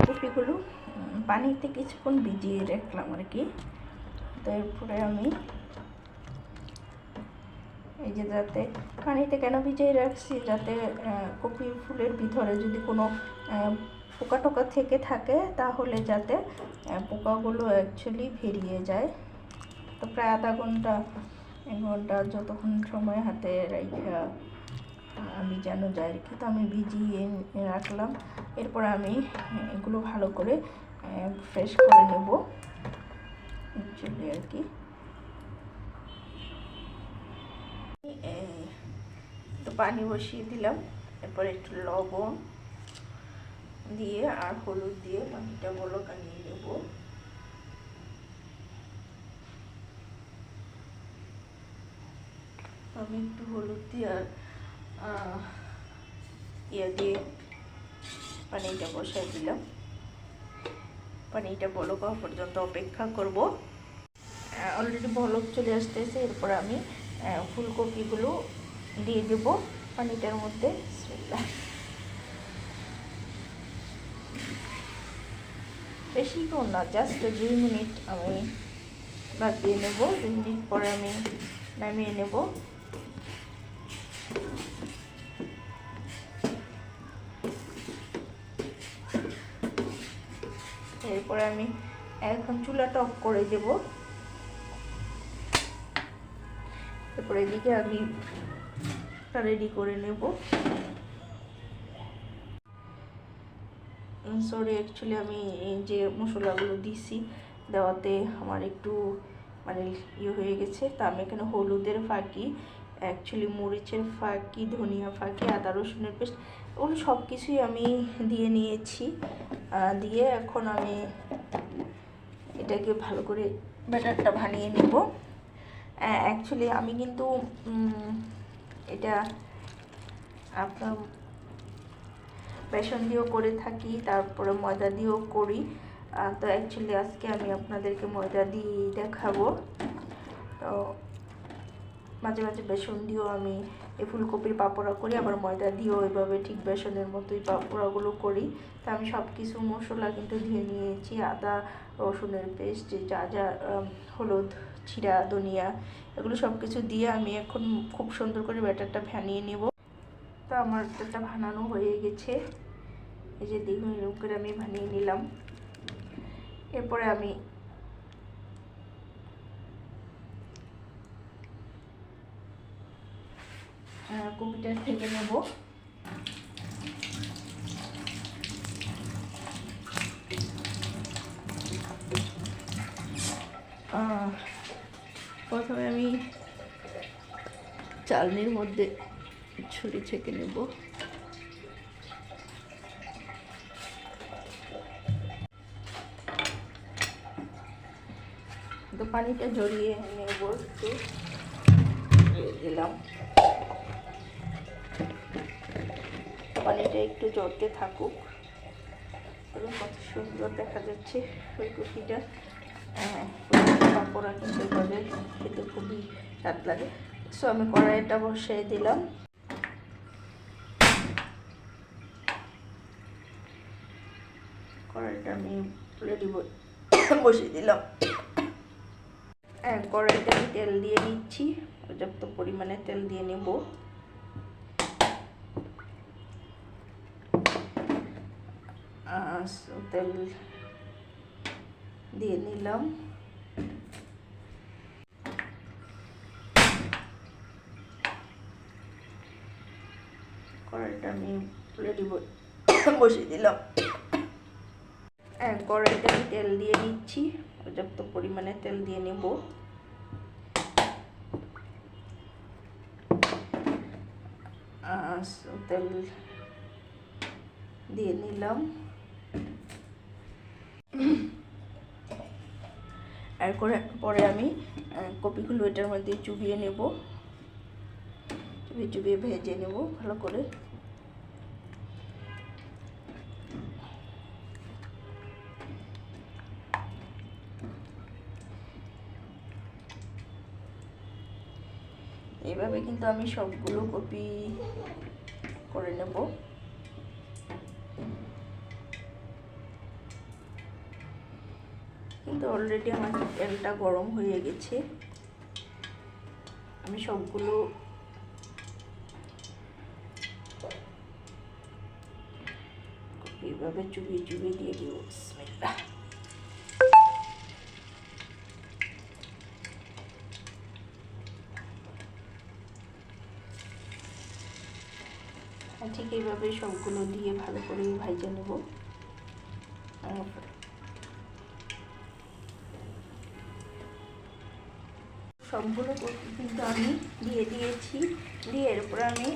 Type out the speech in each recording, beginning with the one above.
কপিগুলো পানিতে কিছুক্ষণ ভিজিয়ে রাখলাম আর কি। তো এরপরে আমি এই যে যাতে পানিতে কেন ভিজিয়ে রাখছি, যাতে কপি ফুলের ভিতরে যদি কোনো পোকা টোকা থেকে থাকে তাহলে যাতে পোকাগুলো অ্যাকচুয়ালি বেরিয়ে যায়। তো প্রায় আধা ঘন্টা 1 ঘন্টা যতক্ষণ সময় হাতে রাখা আমি যেন যাই আর কি। তো আমি ভিজিয়ে রাখলাম। এরপর আমি এগুলো ভালো করে ফ্রেশ করে নেব অ্যাকচুয়ালি আর কি। তো পানি বসিয়ে দিলাম, এরপর একটু লবণ দিয়ে আর হলুদ দিয়ে পানিটা বলক আনিয়ে নেব। আমি একটু হলুদ দিয়ে আর দিয়ে পানিটা বসাই দিলাম। পানিটা বলক হওয়া পর্যন্ত অপেক্ষা করব। অলরেডি বলক চলে আসতেছে। এরপর আমি ফুলকপিগুলো দিয়ে দেব পানিটার মধ্যে। বেশিক্ষণ না, জাস্ট 2 মিনিট আমি ভাপিয়ে নেব। 2 মিনিট পরে আমি নামিয়ে নেব। এরপরে আমি এখন চুলাটা অফ করে দেব। এরপরে এদিকে আমি রেডি করে নেব। সরি, অ্যাকচুয়ালি আমি যে মশলাগুলো দিছি দেওয়াতে আমার একটু মানে হয়ে গেছে। তা আমি এখানে হলুদের ফাঁকি, অ্যাকচুয়ালি মরিচের ফাঁকি, ধনিয়া ফাঁকি, আদা রসুনের পেস্ট, ওগুলো সব কিছুই আমি দিয়ে নিয়েছি। দিয়ে এখন আমি এটাকে ভালো করে ব্যাটারটা বানিয়ে নেব। অ্যাকচুয়ালি আমি কিন্তু এটা আপনার বেসন দিয়েও করে থাকি, তারপরে ময়দা দিয়েও করি। তো অ্যাকচুয়ালি আজকে আমি আপনাদেরকে ময়দা দিয়েই দেখাবো। তো মাঝে মাঝে বেসন দিয়েও আমি এই ফুলকপির পাপড়া করি, আবার ময়দা দিয়েও এভাবে ঠিক বেসনের মতোই পাপড়াগুলো করি। তো আমি সব কিছু মশলা কিন্তু দিয়ে নিয়েছি, আদা রসুনের পেস্ট, যা যা হলুদ, জিরা, ধনিয়া, এগুলো সব কিছু দিয়ে আমি এখন খুব সুন্দর করে ব্যাটারটা বানিয়ে নেব। তো আমার ব্যাটারটা বানানো হয়ে গেছে। এই যে দেখুন, এরকম করে আমি বানিয়ে নিলাম। এরপরে আমি কপিটা থেকে নেব। প্রথমে আমি চালনির মধ্যে ছুরি ছেঁকে নেব। তো পানিটা ঝরিয়ে নেব, একটু দিলাম। পানিটা একটু ঝরতে থাকুক। কত সুন্দর দেখা যাচ্ছে ফুলকপিটা। পাপড়া কিন্তু এভাবে খেতে খুবই স্বাদ লাগে। সো আমি কড়াইটা বসিয়ে দিলাম। কড়াইটা আমি রেডি বসিয়ে দিলাম। কড়াইতে আমি তেল দিয়ে নিচ্ছি, পর্যাপ্ত পরিমাণে তেল দিয়ে নেব। তেল দিয়ে নিলাম। কড়াইটা আমি রেডি বসিয়ে দিলাম। কড়াইতে আমি তেল দিয়ে নিচ্ছি, পর্যাপ্ত পরিমাণে তেল দিয়ে নেব। তেল দিয়ে নিলাম। পরে আমি কপিগুলো এটার মধ্যে চুবিয়ে নেব, চুবিয়ে ভেজে নেব ভালো করে। এইভাবে কিন্তু আমি সবগুলো কপি করে নেব। কিন্তু অলরেডি আমার তেলটা গরম হয়ে গেছে। আমি সবগুলো এইভাবে চুবিয়ে চুবিয়ে দিয়ে দিব। বিসমিল্লাহ। ঠিক এইভাবে সবগুলো দিয়ে ভালো করে ভাজে নেব। সবগুলো কিন্তু আমি দিয়ে দিয়েছি, দিয়ে এরপর আমি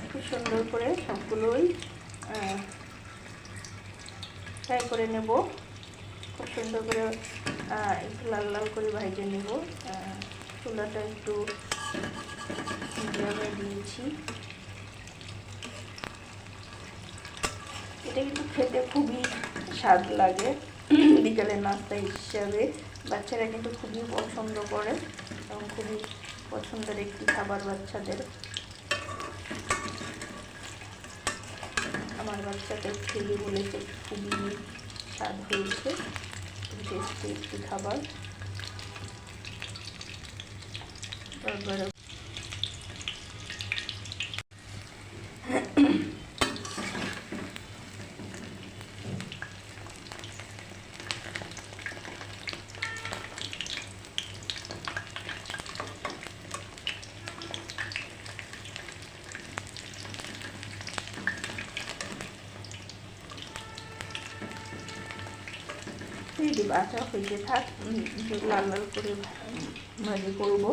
খুব সুন্দর করে সবগুলোই ফ্রাই করে নেব। খুব সুন্দর করে একটু লাল লাল করে ভেজে নেব। চুলাটা একটু মিডিয়ামে দিয়েছি। এটা কিন্তু খেতে খুবই স্বাদ লাগে। বিকেলের নাস্তা হিসাবে বাচ্চারা কিন্তু খুবই পছন্দ করে এবং খুবই পছন্দের একটি খাবার বাচ্চাদের। আমার বাচ্চাকে খেয়ে বলেছে খুবই স্বাদ হয়েছে, খুবই টেস্টি একটি খাবার। তারপরে বাটা হইতে থাক, লাল লাল করে ভাজি করব।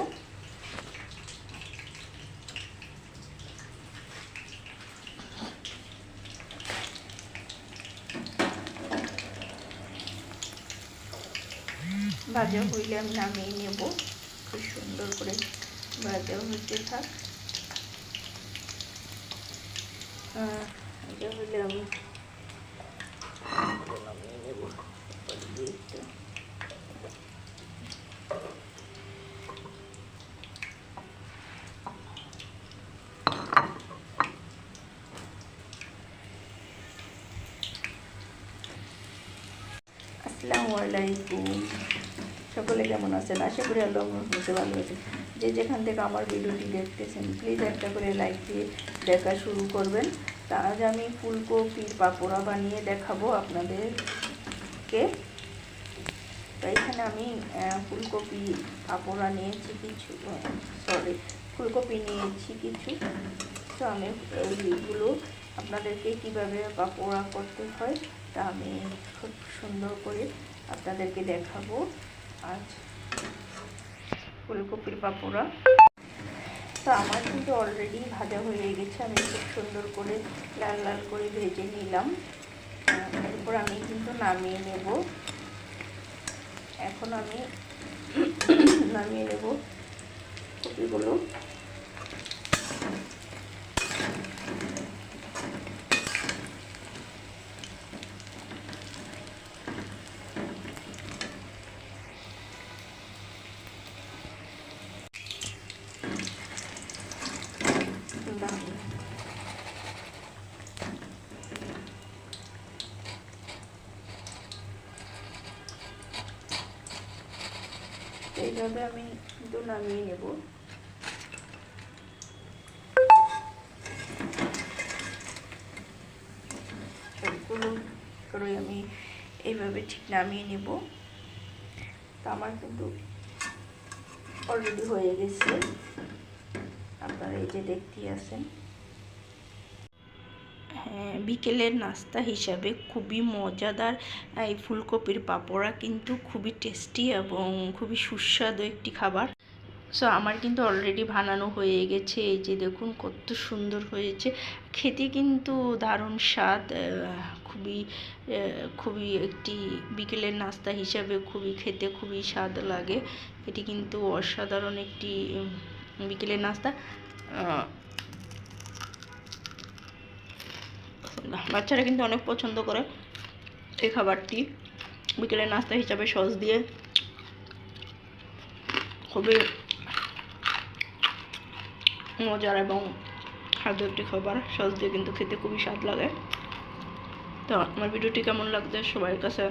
ভাজা হইলে আমি নামিয়ে নেব। খুব সুন্দর করে ভাজা হইতে থাক। ভাজা হইলে আমি নামিয়ে নেব। আসসালামু আলাইকুম, সকলে কেমন আছেন? আশা করি আল্লাহ রহমতে ভালো আছেন। যে যেখান থেকে আমার ভিডিওটি দেখতেছেন প্লিজ একটা করে লাইক দিয়ে দেখা শুরু করবেন। তা আজ আমি ফুলকপির পাকোড়া বানিয়ে দেখাবো আপনাদেরকে। তো এখানে আমি ফুলকপি পাকোড়া নিয়েছি কিছু, ফুলকপি নিয়েছি কিছু। তো আমি এইগুলো আপনাদেরকে কীভাবে পাকোড়া করতে হয় তা আমি খুব সুন্দর করে আপনাদেরকে দেখাবো আজ। ফুলকপির পাকোড়া তো আমার কিন্তু অলরেডি ভাজা হয়ে গেছে। আমি খুব সুন্দর করে লাল লাল করে ভেজে নিলাম। এরপর আমি কিন্তু নামিয়ে নেব। এখন আমি নামিয়ে নেব কপিগুলো। এইভাবে আমি কিন্তু নামিয়ে নেব। সবগুলো করে আমি এইভাবে ঠিক নামিয়ে নেব। তা আমার কিন্তু অলরেডি হয়ে গেছে, আপনারা এই যে দেখতেই আছেন। বিকেলের নাস্তা হিসাবে খুবই মজাদার এই ফুলকপির পাপোড়া কিন্তু খুবই টেস্টি এবং খুবই সুস্বাদু একটি খাবার। সো আমার কিন্তু অলরেডি বানানো হয়ে গেছে। এই যে দেখুন কত সুন্দর হয়েছে, খেতে কিন্তু দারুণ স্বাদ। খুবই একটি বিকেলের নাস্তা হিসাবে খেতে খুবই স্বাদ লাগে। এটি কিন্তু অসাধারণ একটি বিকেলের নাস্তা। বাচ্চারা কিন্তু অনেক পছন্দ করে এই খাবারটি। বিকেলের নাস্তা হিসাবে সস দিয়ে খুবই মজার এবং খাদ্য একটি খাবার। সস দিয়ে কিন্তু খেতে খুবই স্বাদ লাগে। তো আমার ভিডিওটি কেমন লাগছে সবার কাছে